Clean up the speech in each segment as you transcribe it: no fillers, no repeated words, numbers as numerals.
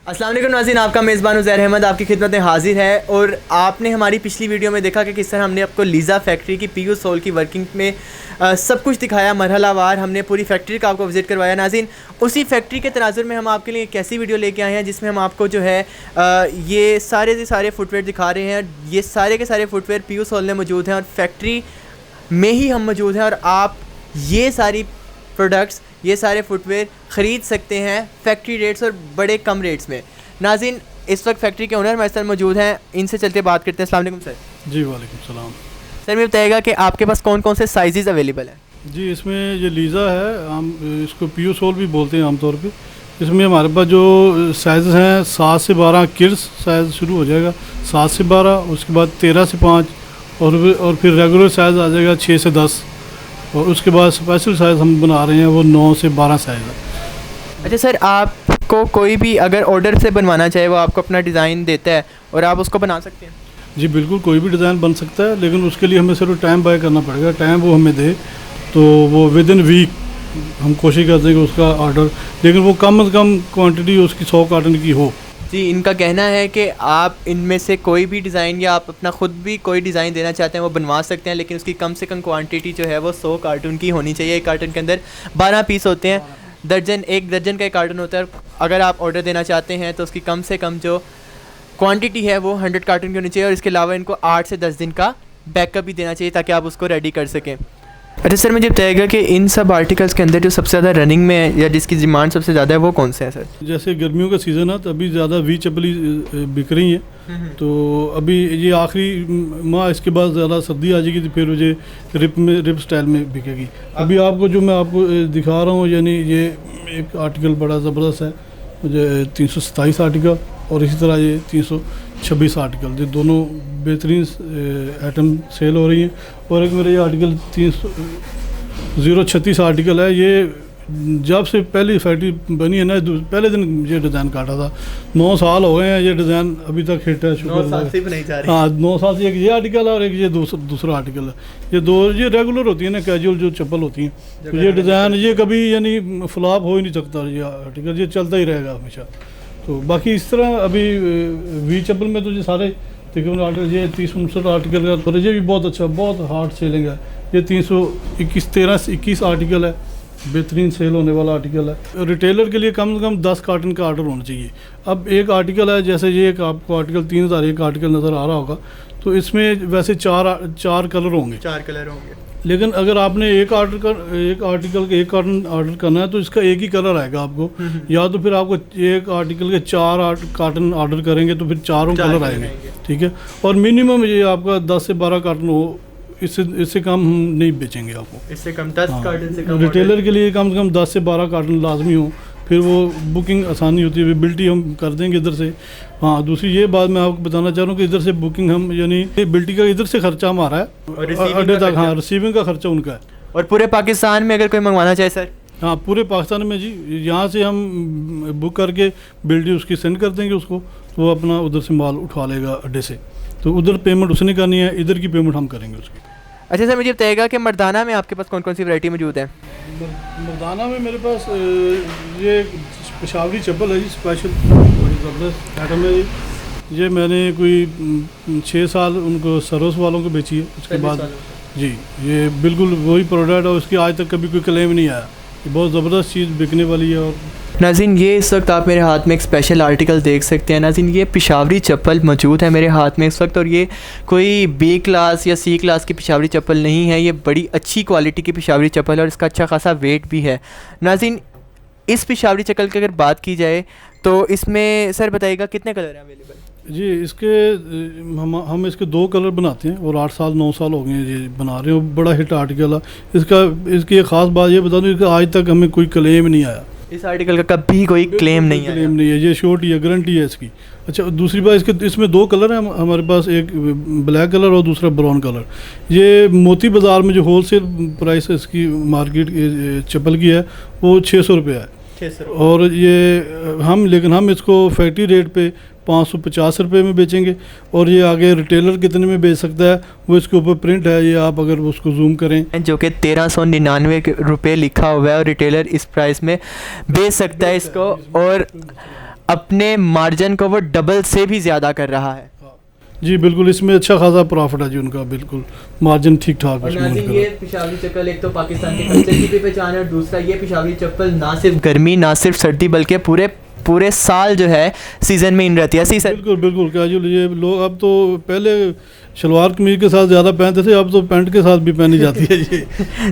अस्सलाम वालेकुम नाज़रीन, आपका मेज़बान उज़ैर अहमद आपकी खिदमत में हाजिर है। और आपने हमारी पिछली वीडियो में देखा कि किस तरह हमने आपको लीज़ा फैक्ट्री की पीयू सोल की वर्किंग में सब कुछ दिखाया, मरहलावार हमने पूरी फैक्ट्री का आपको विज़िट करवाया। नाज़रीन, उसी फैक्ट्री के तनाजुर में हम आपके लिए एक ऐसी वीडियो लेके आए हैं जिसमें हम आपको जो है ये सारे के सारे फुटवेयर दिखा रहे हैं। ये सारे के सारे फुटवेयर पीयू सोल में मौजूद हैं और फैक्ट्री में ही हम मौजूद हैं और आप ये सारी प्रोडक्ट्स, ये सारे फुटवेयर ख़रीद सकते हैं फैक्ट्री रेट्स और बड़े कम रेट्स में। नाज़रीन, इस वक्त फैक्ट्री के ओनर हमारे साथ मौजूद हैं, इनसे चलते बात करते हैं। अस्सलाम वालेकुम सर। जी वालेकुम सलाम। सर, मैं बताइएगा कि आपके पास कौन कौन से साइज़ अवेलेबल हैं? जी, इसमें ये लीज़ा है, हम इसको पीयू सोल भी बोलते हैं आमतौर पे। इसमें हमारे पास जो साइज़ हैं 7 से 12 किड्स साइज़ शुरू हो जाएगा, 7 से 12, उसके बाद 13 से 5 और फिर रेगुलर साइज़ आ जाएगा 6 से 10 और उसके बाद स्पेशल साइज़ हम बना रहे हैं वो 9 से 12 साइज़ है। अच्छा सर, आपको कोई भी अगर ऑर्डर से बनवाना चाहे वो आपको अपना डिज़ाइन देता है और आप उसको बना सकते हैं? जी बिल्कुल, कोई भी डिज़ाइन बन सकता है, लेकिन उसके लिए हमें सिर्फ टाइम बाय करना पड़ेगा। टाइम वो हमें दे तो वो विद इन वीक हम कोशिश करते हैं कि उसका ऑर्डर, लेकिन वो कम से कम क्वांटिटी उसकी 100 कार्टन की हो। जी, इनका कहना है कि आप इनमें से कोई भी डिज़ाइन या आप अपना ख़ुद भी कोई डिज़ाइन देना चाहते हैं वो बनवा सकते हैं, लेकिन उसकी कम से कम क्वांटिटी जो है वो 100 कार्टून की होनी चाहिए। एक कार्टन के अंदर 12 पीस होते हैं, एक दर्जन का एक कार्टन होता है। अगर आप ऑर्डर देना चाहते हैं तो उसकी कम से कम जो क्वांटिटी है वो 100 कार्टन की होनी चाहिए और इसके अलावा इनको 8 से 10 दिन का बैकअप भी देना चाहिए ताकि आप उसको रेडी कर सकें। अच्छा सर, मुझे बताइएगा कि इन सब आर्टिकल्स के अंदर जो सबसे ज़्यादा रनिंग में है या जिसकी डिमांड सबसे ज़्यादा है वो कौन से हैं सर? जैसे गर्मियों का सीज़न है तो अभी ज़्यादा वी चप्पली बिक रही हैं, तो अभी ये आखिरी माह, इसके बाद ज़्यादा सर्दी आ जाएगी तो फिर मुझे रिप स्टाइल में बिकेगी। अभी आपको जो मैं आपको दिखा रहा हूँ, यानी ये एक आर्टिकल बड़ा ज़बरदस्त है, मुझे 327 आर्टिकल और इसी तरह ये 326 आर्टिकल, ये दोनों बेहतरीन आइटम सेल हो रही हैं। और एक मेरा ये आर्टिकल 036 आर्टिकल है, ये जब से पहली फैक्ट्री बनी है ना, पहले दिन ये डिज़ाइन काटा था। 9 साल हो गए हैं ये डिज़ाइन अभी तक हिट है, शुक्र है। हाँ, 9 साल से एक ये आर्टिकल है और एक ये दूसरा आर्टिकल है। ये दो ये रेगुलर होती है ना, कैजुअल जो चप्पल होती हैं, तो ये डिज़ाइन ये कभी यानी फ्लॉप हो ही नहीं सकता। ये आर्टिकल ये चलता ही रहेगा हमेशा। तो बाकी इस तरह अभी वी चप्पल में तो ये सारे तकरीबन आर्टिकल, ये 30-59 आर्टिकल का, और ये भी बहुत अच्छा, बहुत हार्ड सेलिंग है। ये 1321 आर्टिकल है, बेहतरीन सेल होने वाला आर्टिकल है। रिटेलर के लिए कम से कम 10 कार्टन का ऑर्डर होना चाहिए। अब एक आर्टिकल है, जैसे ये एक आपको आर्टिकल 3001 आर्टिकल नज़र आ रहा होगा, तो इसमें वैसे चार कलर होंगे, 4 कलर होंगे। लेकिन अगर आपने एक आर्टिकल के एक कार्टन ऑर्डर करना है तो इसका एक ही कलर आएगा आपको, या तो फिर आपको एक आर्टिकल के 4 कार्टन ऑर्डर करेंगे तो फिर चारों कलर आएंगे, ठीक है। और मिनिमम ये आपका 10 से 12 कार्टन हो, इससे कम हम नहीं बेचेंगे आपको, इससे कम 10 कार्टन से कम। रिटेलर के लिए कम से कम 10 से 12 कार्टन लाजमी हो, फिर वो बुकिंग आसानी होती है, विजिबिलिटी हम कर देंगे इधर से। हाँ, दूसरी ये बात मैं आपको बताना चाह रहा हूँ कि इधर से बुकिंग हम, यानी विजिबिलिटी का इधर से खर्चा हमारा है अड्डे तक, हाँ, रिसीविंग का खर्चा उनका है। और पूरे पाकिस्तान में अगर कोई मंगवाना चाहे सर? हाँ, पूरे पाकिस्तान में जी, यहाँ से हम बुक करके बिल्टी उसकी सेंड कर देंगे उसको, तो वो अपना उधर से माल उठा लेगा अड्डे से। तो उधर पेमेंट उसने करनी है, इधर की पेमेंट हम करेंगे उसकी। अच्छा सर, मुझे बताइएगा कि मर्दाना में आपके पास कौन कौन सी वैरायटी मौजूद है? मर्दाना में मेरे पास ये पेशावरी चप्पल है जी, स्पेशल बड़ी ज़बरदस्त आइटम है। ये मैंने कोई 6 साल उनको सरोस वालों को बेची है, उसके बाद जी ये बिल्कुल वही प्रोडक्ट है, उसकी आज तक कभी कोई क्लेम नहीं आया। ये बहुत ज़बरदस्त चीज़ बिकने वाली है। और नाज़रीन, ये इस वक्त आप मेरे हाथ में एक स्पेशल आर्टिकल देख सकते हैं। नाज़रीन, ये पेशावरी चप्पल मौजूद है मेरे हाथ में इस वक्त, और ये कोई B क्लास या C क्लास की पेशावरी चप्पल नहीं है, ये बड़ी अच्छी क्वालिटी की पेशावरी चप्पल है और इसका अच्छा खासा वेट भी है। नाज़रीन, इस पेशावरी चप्पल की अगर बात की जाए तो इसमें सर बताइएगा कितने कलर हैं अवेलेबल? जी, इसके हम इसके 2 कलर बनाते हैं और 8-9 साल हो गए हैं ये बना रहे हैं। बड़ा हिट आर्टिकल है इसकी एक ख़ास बात ये बता दूँ कि आज तक हमें कोई क्लेम नहीं आया। इस आर्टिकल का कभी कोई क्लेम नहीं है, ये श्योरिटी है, गारंटी है इसकी। अच्छा, दूसरी बात, इसमें 2 कलर हैं हमारे पास, एक ब्लैक कलर और दूसरा ब्राउन कलर। ये मोती बाज़ार में जो होलसेल प्राइस है इसकी मार्केट चप्पल की है वो 600 रुपये है, और ये हम इसको फैक्ट्री रेट पे 550 रुपये में बेचेंगे। और ये आगे रिटेलर कितने में बेच सकता है वो इसके ऊपर प्रिंट है, ये आप अगर उसको जूम करें, जो कि 1399 रुपये लिखा हुआ है और रिटेलर इस प्राइस में बेच सकता है इसको। और अपने मार्जिन को वो डबल से भी ज़्यादा कर रहा है। जी बिल्कुल, इसमें अच्छा खासा प्रॉफिट है जी उनका, बिल्कुल मार्जिन ठीक ठाक। और नाज़रीन ये पेशावरी चप्पल एक तो पाकिस्तान के कल्चर की भी पहचान है, और दूसरा ये पेशावरी चप्पल ना सिर्फ गर्मी ना सिर्फ सर्दी बल्कि पूरे साल जो है सीज़न में इन रहती है। बिल्कुल बिल्कुल कैजुअल, ये लोग अब तो पहले शलवार कमीज के साथ ज़्यादा पहनते थे, अब तो पैंट के साथ भी पहनी जाती है जी।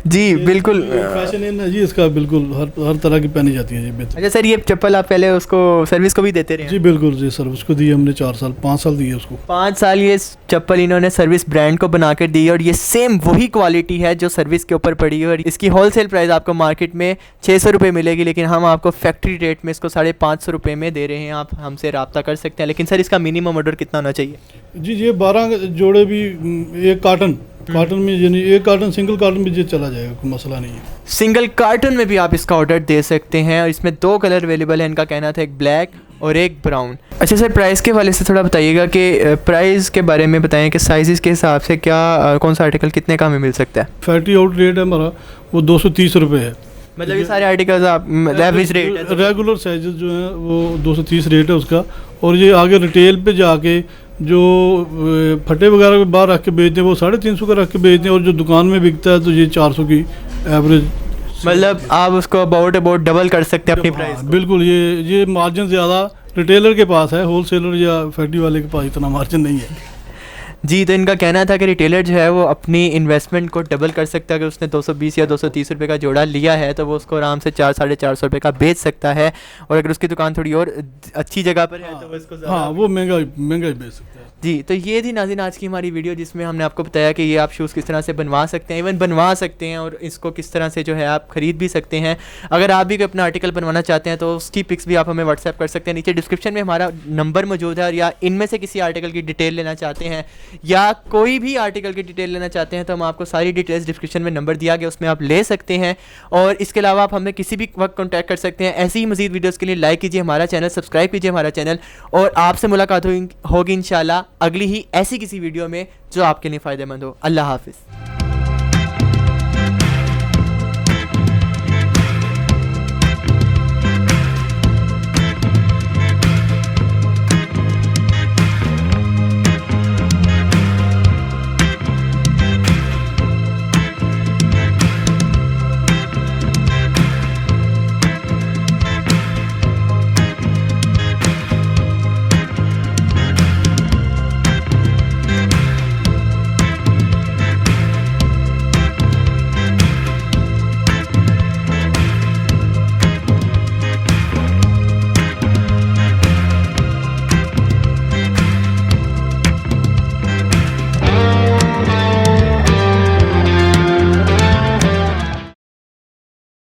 जी बिल्कुल, फैशन है जी इसका, बिल्कुल हर तरह की पहनी जाती है जी। अच्छा सर, ये चप्पल आप पहले उसको सर्विस को भी देते रहे? जी बिल्कुल जी, सर्विस को दी हमने 5 साल दिए उसको। 5 साल ये चप्पल इन्होंने सर्विस ब्रांड को बना कर दी, और ये सेम वही क्वालिटी है जो सर्विस के ऊपर पड़ी है, और इसकी होलसेल प्राइस आपको मार्केट में 600 रुपये मिलेगी, लेकिन हम आपको फैक्ट्री रेट में इसको 550 रुपये में दे रहे हैं। आप हमसे रब्ता कर सकते हैं, लेकिन सर इसका मिनिमम ऑर्डर कितना होना चाहिए? जी ये 12 जोड़े भी, एक कार्टन में, यानी एक कार्टन सिंगल कार्टन में ये चला जाएगा, कोई मसला नहीं है। सिंगल कार्टन में भी आप इसका ऑर्डर दे सकते हैं, और इसमें 2 कलर अवेलेबल है। इनका कहना था एक ब्लैक और एक ब्राउन। अच्छा सर, प्राइस के वाले से थोड़ा बताइएगा कि प्राइस के बारे में बताएं कि साइज़ के हिसाब से क्या कौन सा आर्टिकल कितने का हमें मिल सकता है? फैक्ट्री आउट रेट है हमारा वो 230 रुपये है। मतलब ये सारे आर्टिकल्स आप एवरेज रेट है? रेगुलर साइजेस जो हैं वो 230 रेट है उसका, और ये आगे रिटेल पे जाके जो फटे वगैरह बाहर रख के बेचते हैं वो 350 का रख के बेचते हैं, और जो दुकान में बिकता है तो ये 400 की एवरेज। मतलब आप उसको अबाउट डबल कर सकते हैं अपनी प्राइस। बिल्कुल, ये मार्जिन ज़्यादा रिटेलर के पास है, होलसेलर या फैक्ट्री वाले के पास इतना मार्जिन नहीं है जी। तो इनका कहना था कि रिटेलर जो है वो अपनी इन्वेस्टमेंट को डबल कर सकता है। अगर उसने 220 या 230 रुपये का जोड़ा लिया है तो वो उसको आराम से 400-450 रुपये का बेच सकता है, और अगर उसकी दुकान थोड़ी और अच्छी जगह पर है तो वो इसको वो महंगा ही बेच सकता है जी। तो ये थी नाज़रीन आज की हमारी वीडियो, जिसमें हमने आपको बताया कि ये आप शूज़ किस तरह से बनवा सकते हैं, इवन बनवा सकते हैं, और इसको किस तरह से जो है आप ख़रीद भी सकते हैं। अगर आप भी कोई अपना आर्टिकल बनवाना चाहते हैं तो उसकी पिक्स भी आप हमें व्हाट्सएप कर सकते हैं। नीचे डिस्क्रिप्शन में हमारा नंबर मौजूद है, और या इनमें से किसी आर्टिकल की डिटेल लेना चाहते हैं या कोई भी आर्टिकल की डिटेल लेना चाहते हैं तो हम आपको सारी डिटेल्स डिस्क्रिप्शन में नंबर दिया गया, उसमें आप ले सकते हैं। और इसके अलावा आप हमें किसी भी वक्त कॉन्टैक्ट कर सकते हैं। ऐसी ही मज़ीद वीडियोज़ के लिए लाइक कीजिए हमारा चैनल, सब्सक्राइब कीजिए हमारा चैनल, और आपसे मुलाकात होगी इंशाल्लाह अगली ही ऐसी किसी वीडियो में जो आपके लिए फ़ायदेमंद हो। अल्लाह हाफ़िज़।